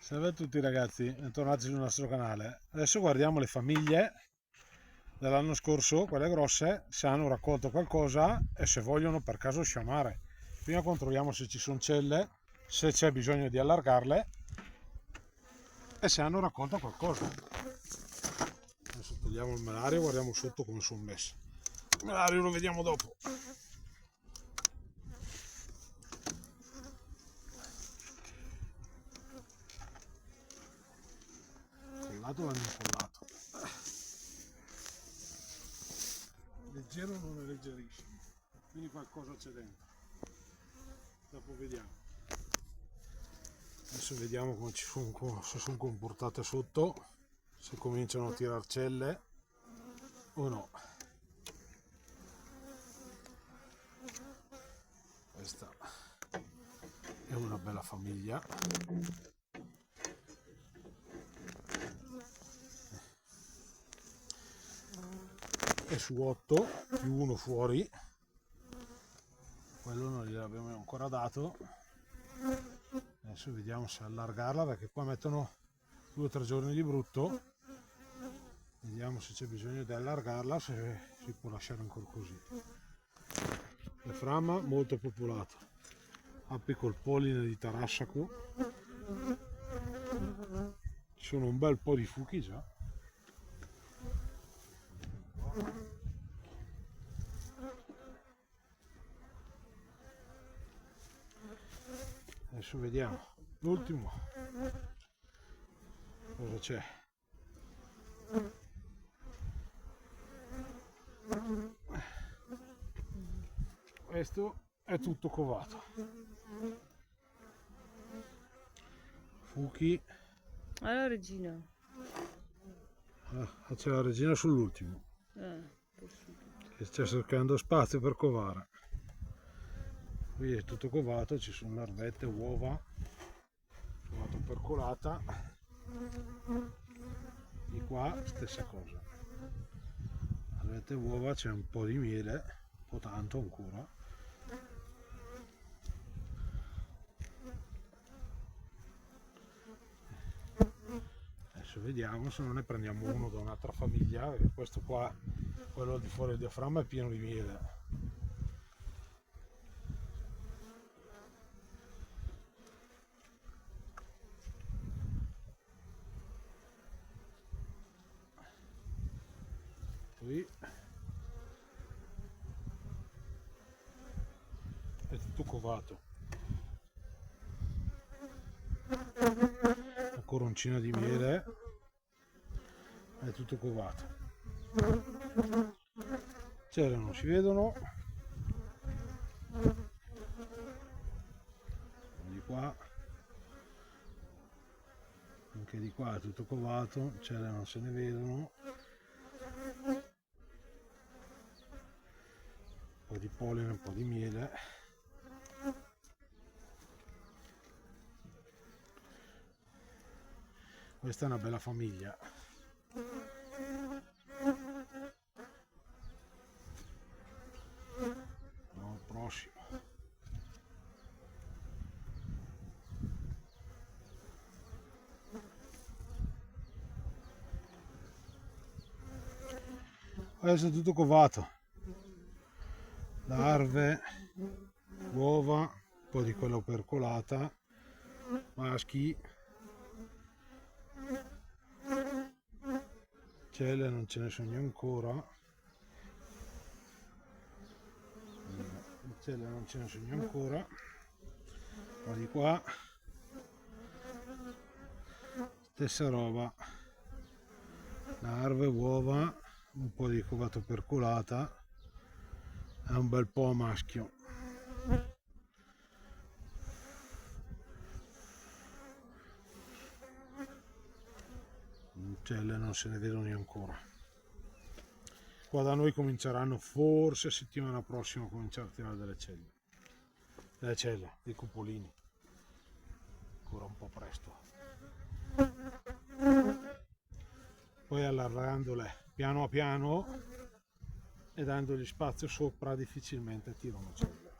Salve a tutti ragazzi, bentornati sul nostro canale. Adesso guardiamo le famiglie dell'anno scorso, quelle grosse, se hanno raccolto qualcosa e se vogliono per caso sciamare. Prima controlliamo se ci sono celle, se c'è bisogno di allargarle e se hanno raccolto qualcosa. Adesso togliamo il melario e guardiamo sotto come sono messe. Il melario lo vediamo dopo. Collato o non incollato? Leggero o non è leggerissimo? Quindi qualcosa c'è dentro. Dopo vediamo. Adesso vediamo come se sono comportate sotto, se cominciano a tirar celle o no. Questa è una bella famiglia. È su 8 più 1 fuori, quello non gliel'abbiamo ancora dato. Adesso vediamo se allargarla, perché qua mettono 2 o 3 giorni di brutto. Vediamo se c'è bisogno di allargarla, se si può lasciare ancora così. La frama molto popolata, api col polline di Tarassaco, ci sono un bel po' di fuchi già. Adesso vediamo l'ultimo cosa c'è. Questo è tutto covato. Fuchi. La regina. C'è la regina sull'ultimo, che sta cercando spazio per covare. Qui è tutto covato, ci sono larvette, uova, covato percolata. Di qua stessa cosa, larvette, uova, c'è un po' di miele, un po' tanto ancora. Adesso vediamo se non ne prendiamo uno da un'altra famiglia, perché questo qua, quello al di fuori del diaframma, è pieno di miele. Qui è tutto covato, una coroncina di miele, è tutto covato. Celle non si vedono, di qua, anche di qua è tutto covato, celle non se ne vedono. Un po' di polline, un po' di miele. Questa è una bella famiglia. Andiamo al prossimo. Adesso è tutto covato. Larve, uova, un po' di quella percolata, maschi, celle non ce ne sono ancora, celle non ce ne sono ancora, ma di qua stessa roba, larve, uova, un po' di covato percolata e un bel po' a maschio. Celle non se ne vedono ancora. Qua da noi cominceranno forse settimana prossima a cominciare a tirare delle celle, dei cupolini. Ancora un po' presto. Poi allargandole piano a piano e dandogli spazio sopra difficilmente tirano celle.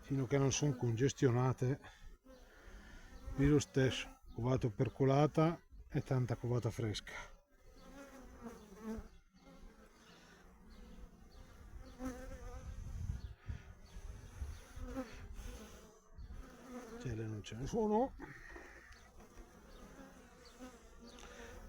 fino a che non sono congestionate, qui lo stesso, covata percolata e tanta covata fresca. Celle non ce ne sono,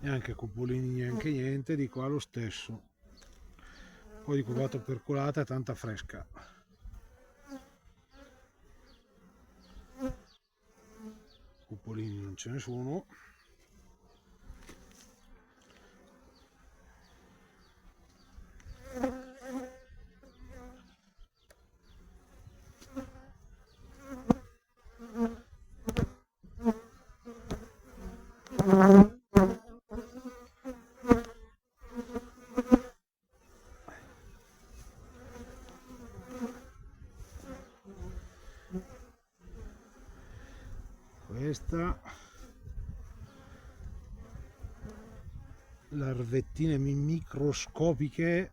neanche cupolini, neanche niente, di qua lo stesso, un po' di covata percolata e tanta fresca. Cupolini non ce ne sono. Questa, larvettine microscopiche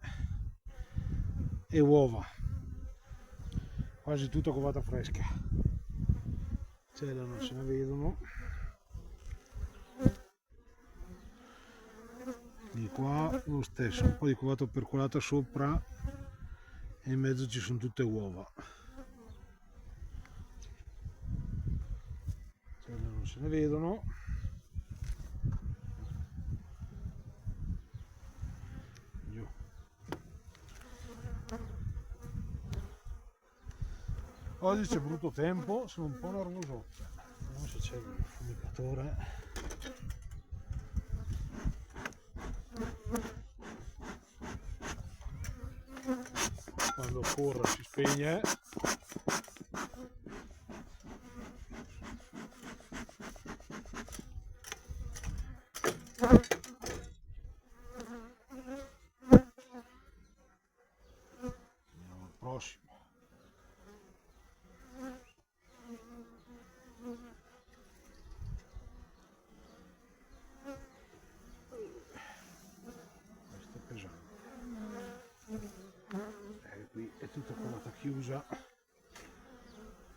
e uova, quasi tutta covata fresca, celle non se ne vedono. Di qua lo stesso, un po' di covata percolata sopra e in mezzo ci sono tutte uova. Celle non se ne vedono. Giù. Oggi c'è brutto tempo, sono un po' nervoso. Vediamo se c'è il fumicatore. Quando corre si spegne. Andiamo al prossimo. Questo è pesante. Qui è tutta covata chiusa, un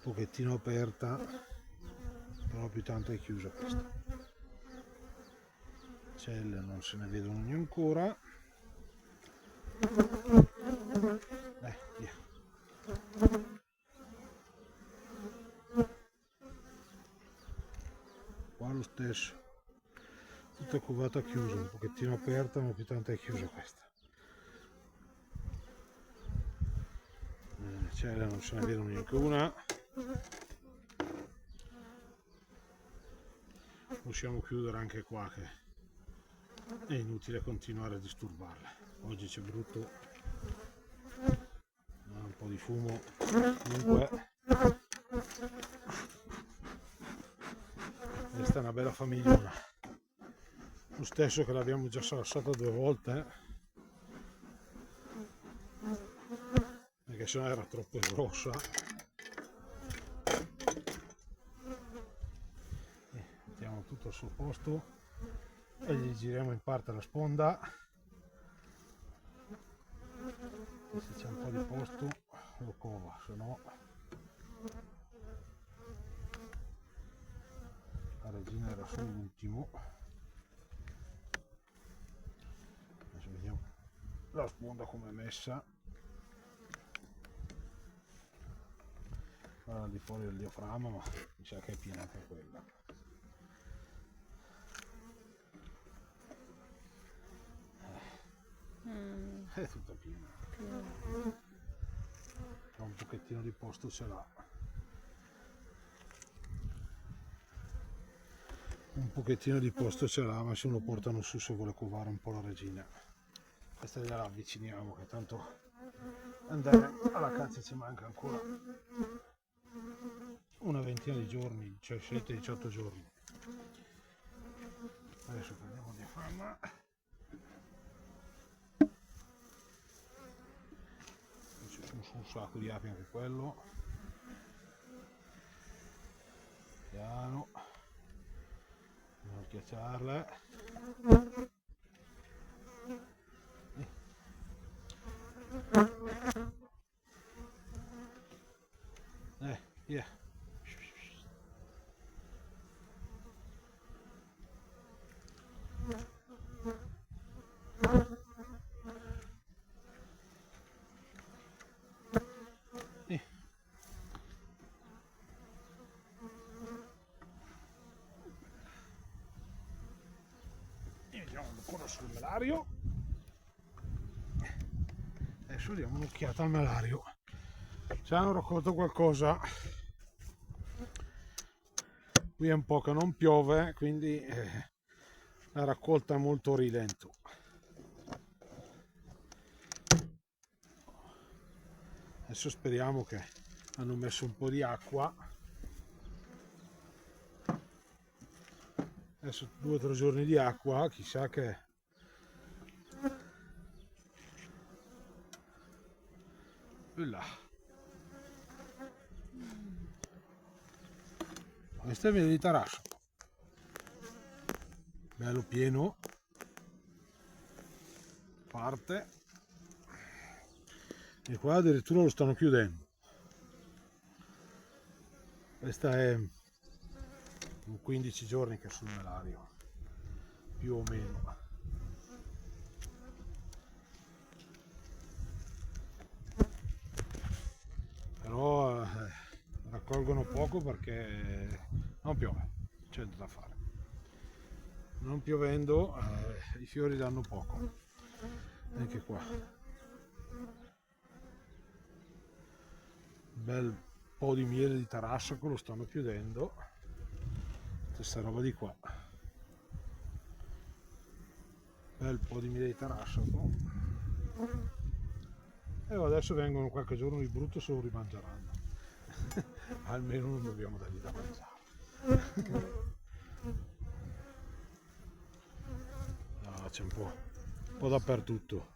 pochettino aperta, però più tanto è chiusa questa. Celle non se ne vedono neanche ancora. Via. Qua lo stesso, tutta covata chiusa, un pochettino aperta ma più tanto è chiusa questa. Celle non se ne vedono neanche una. Possiamo chiudere anche qua, che è inutile continuare a disturbarle. Oggi c'è brutto, un po' di fumo. Comunque questa è una bella famigliona, lo stesso che l'abbiamo già salassata 2 volte, perché sennò era troppo grossa. Mettiamo tutto al suo posto e gli giriamo in parte la sponda, e se c'è un po' di posto lo cova, se no la regina era solo l'ultimo. Adesso vediamo la sponda come è messa. Al di fuori del diaframma, ma mi sa che è piena anche quella. È tutta piena. Un pochettino di posto ce l'ha. Un pochettino di posto ce l'ha, ma se lo portano su se vuole covare un po' la regina. Questa gliela avviciniamo, che tanto andare alla caccia ci manca ancora una ventina di giorni, cioè 7-18 giorni. Adesso prendiamo il diaframma. Ci sono un sacco di api anche quello. Piano, non schiacciarle. Via. Eh. Vediamo ancora sul melario. Adesso diamo un'occhiata al melario. Ci hanno raccolto qualcosa. Qui è un po' che non piove, quindi la raccolta è molto rilento. Adesso speriamo che hanno messo un po' di acqua. Adesso 2 o 3 giorni di acqua, chissà che... Là. Questo è il miele di Tarasco, bello pieno, parte, e qua addirittura lo stanno chiudendo. Questa è 15 giorni che è sul melario, più o meno. Però raccolgono poco perché non piove, c'è niente da fare. Non piovendo i fiori danno poco, anche qua. Un bel po' di miele di Tarasco lo stanno chiudendo, questa roba di qua. Bel po' di miele di Tarasco. E adesso vengono qualche giorno di brutto, se lo rimangeranno. Almeno non dobbiamo dargli da mangiare. No, c'è un po' dappertutto.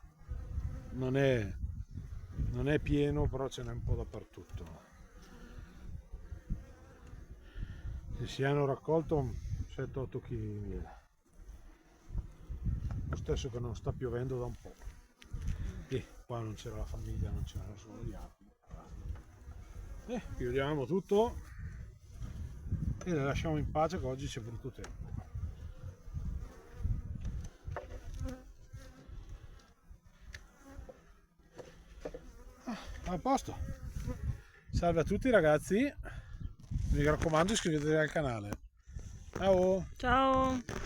Non è pieno, però ce n'è un po' dappertutto. E si hanno raccolto 7-8 kg di miele. Lo stesso che non sta piovendo da un po'. E qua non c'era la famiglia, non c'erano solo gli altri. Chiudiamo tutto e le lasciamo in pace che oggi c'è brutto tempo. A posto. Salve a tutti ragazzi, mi raccomando iscrivetevi al canale. Ciao. Ciao.